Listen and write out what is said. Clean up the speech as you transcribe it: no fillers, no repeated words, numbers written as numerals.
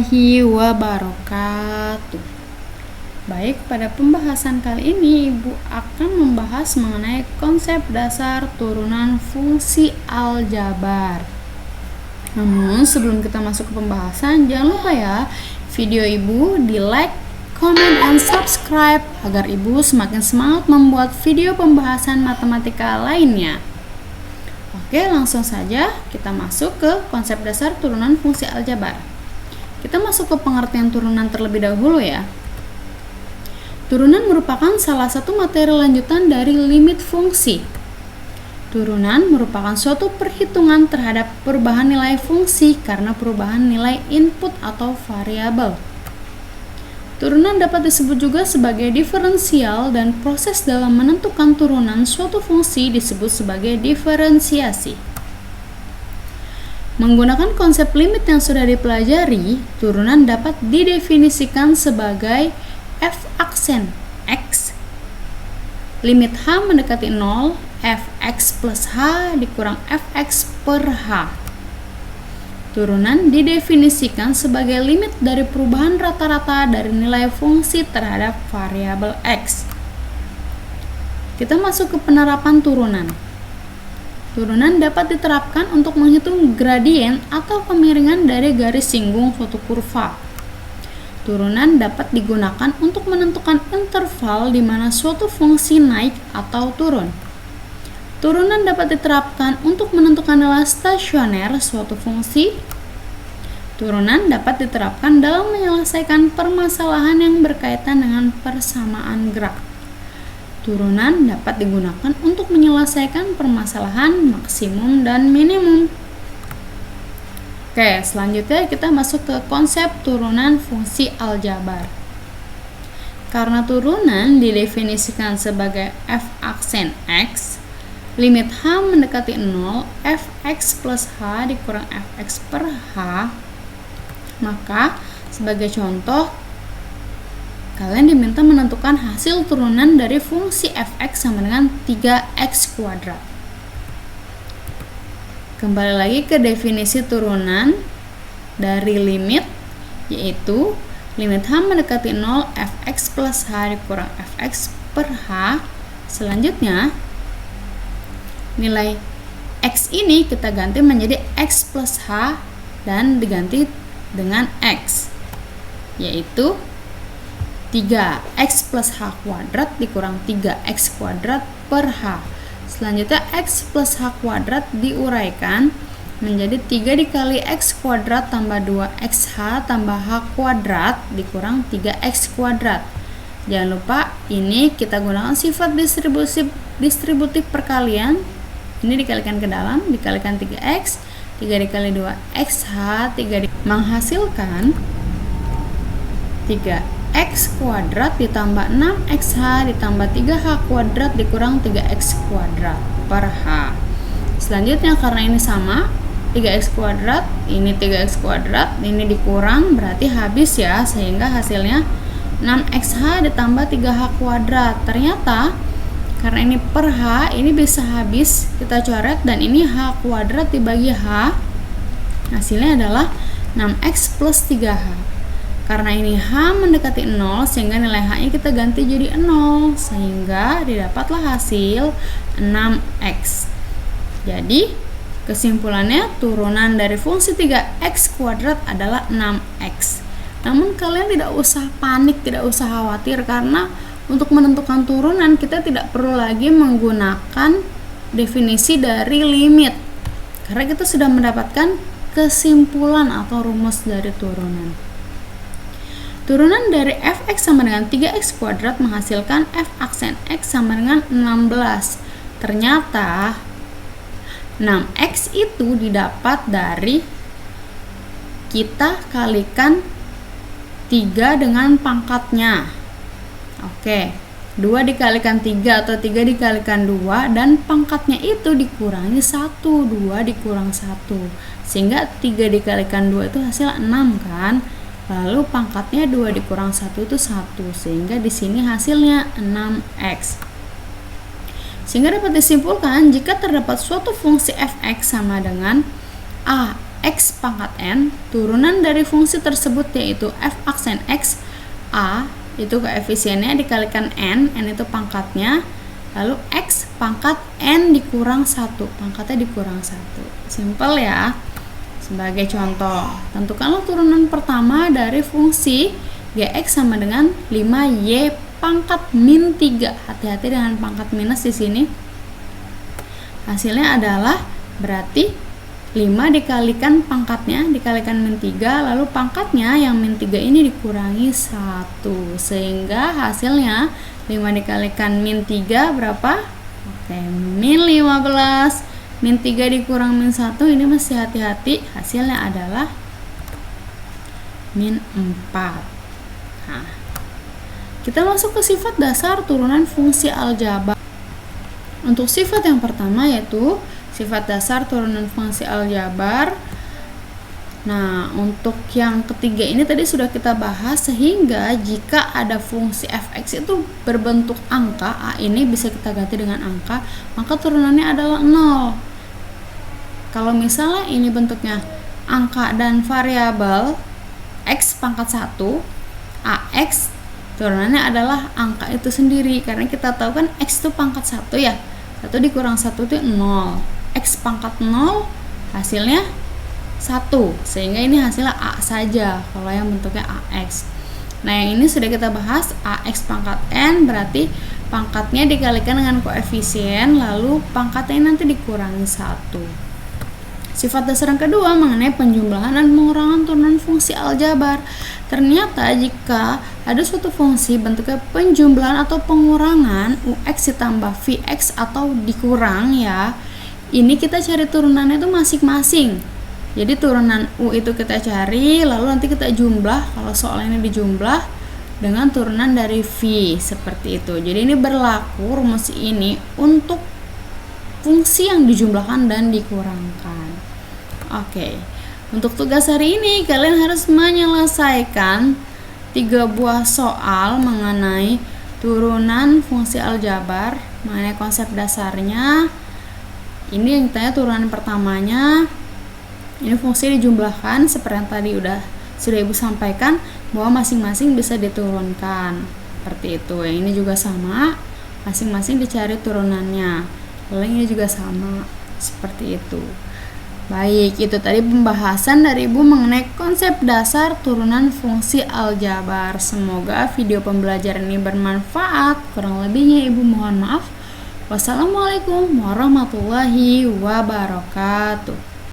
warahmatullahi wabarakatuh. Baik, pada pembahasan kali ini Ibu akan membahas mengenai konsep dasar turunan fungsi aljabar. Namun sebelum kita masuk ke pembahasan, jangan lupa ya video Ibu di like, comment, and subscribe agar Ibu semakin semangat membuat video pembahasan matematika lainnya. Oke, langsung saja kita masuk ke konsep dasar turunan fungsi aljabar. Kita masuk ke pengertian turunan terlebih dahulu ya. Turunan merupakan salah satu materi lanjutan dari limit fungsi. Turunan merupakan suatu perhitungan terhadap perubahan nilai fungsi karena perubahan nilai input atau variabel. Turunan dapat disebut juga sebagai diferensial dan proses dalam menentukan turunan suatu fungsi disebut sebagai diferensiasi. Menggunakan konsep limit yang sudah dipelajari, turunan dapat didefinisikan sebagai f aksen x, limit h mendekati 0, fx plus h dikurang fx per h. Turunan didefinisikan sebagai limit dari perubahan rata-rata dari nilai fungsi terhadap variabel x. Kita masuk ke penerapan turunan. Turunan dapat diterapkan untuk menghitung gradien atau kemiringan dari garis singgung suatu kurva. Turunan dapat digunakan untuk menentukan interval di mana suatu fungsi naik atau turun. Turunan dapat diterapkan untuk menentukan nilai stasioner suatu fungsi. Turunan dapat diterapkan dalam menyelesaikan permasalahan yang berkaitan dengan persamaan gerak. Turunan dapat digunakan untuk menyelesaikan permasalahan maksimum dan minimum. Oke, selanjutnya kita masuk ke konsep turunan fungsi aljabar. Karena turunan didefinisikan sebagai f aksen x, limit h mendekati 0, fx plus h dikurang fx per h, maka sebagai contoh kalian diminta menentukan hasil turunan dari fungsi fx sama dengan 3x kuadrat. Kembali lagi ke definisi turunan dari limit, yaitu limit h mendekati 0, fx plus h dikurang fx per h. Selanjutnya nilai x ini kita ganti menjadi x plus h dan diganti dengan x, yaitu 3x plus h kuadrat dikurang 3x kuadrat per h. Selanjutnya x plus h kuadrat diuraikan menjadi 3 dikali x kuadrat tambah 2xh tambah h kuadrat dikurang 3x kuadrat. Jangan lupa ini kita gunakan sifat distributif perkalian. Ini dikalikan ke dalam, dikalikan 3x, 3 dikali 2xh, menghasilkan 3x kuadrat ditambah 6xh ditambah 3h kuadrat dikurang 3x kuadrat per h. Selanjutnya karena ini sama, 3x kuadrat, ini 3x kuadrat, ini dikurang berarti habis ya, sehingga hasilnya 6xh ditambah 3h kuadrat. Ternyata karena ini per h, ini bisa habis, kita coret, dan ini h kuadrat dibagi h, hasilnya adalah 6x plus 3h. Karena ini h mendekati 0, sehingga nilai h-nya kita ganti jadi 0, sehingga didapatlah hasil 6x. Jadi kesimpulannya turunan dari fungsi 3x kuadrat adalah 6x. Namun kalian tidak usah panik, tidak usah khawatir, karena untuk menentukan turunan kita tidak perlu lagi menggunakan definisi dari limit, karena kita sudah mendapatkan kesimpulan atau rumus dari turunan. Turunan dari fx sama dengan 3x kuadrat menghasilkan f aksen x sama dengan 16. Ternyata 6x itu didapat dari kita kalikan 3 dengan pangkatnya. Oke, 2 dikalikan 3 atau 3 dikalikan 2 dan pangkatnya itu dikurangi 1, 2 dikurang 1, sehingga 3 dikalikan 2 itu hasil 6 kan. Lalu pangkatnya 2 dikurang 1 itu 1, sehingga di sini hasilnya 6x. Sehingga dapat disimpulkan jika terdapat suatu fungsi fx sama dengan a X pangkat N, turunan dari fungsi tersebut yaitu f aksen X, A itu koefisiennya dikalikan N itu pangkatnya, lalu X pangkat N dikurang 1, pangkatnya dikurang 1. Simpel ya. Sebagai contoh, tentukanlah turunan pertama dari fungsi Gx sama dengan 5y pangkat min 3. Hati-hati dengan pangkat minus di sini. Hasilnya adalah berarti 5 dikalikan pangkatnya, dikalikan min 3, lalu pangkatnya yang min 3 ini dikurangi 1. Sehingga hasilnya 5 dikalikan min 3 berapa? Oke, min 15. Min 3 dikurang min 1, ini masih hati-hati. Hasilnya adalah min 4. Nah, kita masuk ke sifat dasar turunan fungsi aljabar. Untuk sifat yang pertama yaitu sifat dasar turunan fungsi aljabar. Nah, untuk yang ketiga ini tadi sudah kita bahas, sehingga jika ada fungsi fx itu berbentuk angka, a ini bisa kita ganti dengan angka, maka turunannya adalah 0. Kalau misalnya ini bentuknya angka dan variabel x pangkat 1, ax turunannya adalah angka itu sendiri, karena kita tahu kan x itu pangkat 1 ya, 1 dikurang 1 itu 0, x pangkat 0 hasilnya 1, sehingga ini hasilnya A saja kalau yang bentuknya AX. Nah, yang ini sudah kita bahas, AX pangkat N berarti pangkatnya dikalikan dengan koefisien, lalu pangkatnya nanti dikurangi 1. Sifat dasar yang kedua mengenai penjumlahan dan pengurangan turunan fungsi aljabar. Ternyata jika ada suatu fungsi bentuknya penjumlahan atau pengurangan, UX ditambah VX atau dikurang ya, ini kita cari turunannya itu masing-masing. Jadi turunan U itu kita cari, lalu nanti kita jumlah, kalau soal ini dijumlah dengan turunan dari V, seperti itu. Jadi ini berlaku rumus ini untuk fungsi yang dijumlahkan dan dikurangkan. Oke, untuk tugas hari ini kalian harus menyelesaikan 3 buah soal mengenai turunan fungsi aljabar, mengenai konsep dasarnya. Ini yang tanya turunan pertamanya, ini fungsi dijumlahkan seperti yang tadi sudah Ibu sampaikan bahwa masing-masing bisa diturunkan seperti itu. Yang ini juga sama, masing-masing dicari turunannya. Lalu ini juga sama seperti itu. Baik, itu tadi pembahasan dari Ibu mengenai konsep dasar turunan fungsi aljabar. Semoga video pembelajaran ini bermanfaat. Kurang lebihnya Ibu mohon maaf. Wassalamualaikum warahmatullahi wabarakatuh.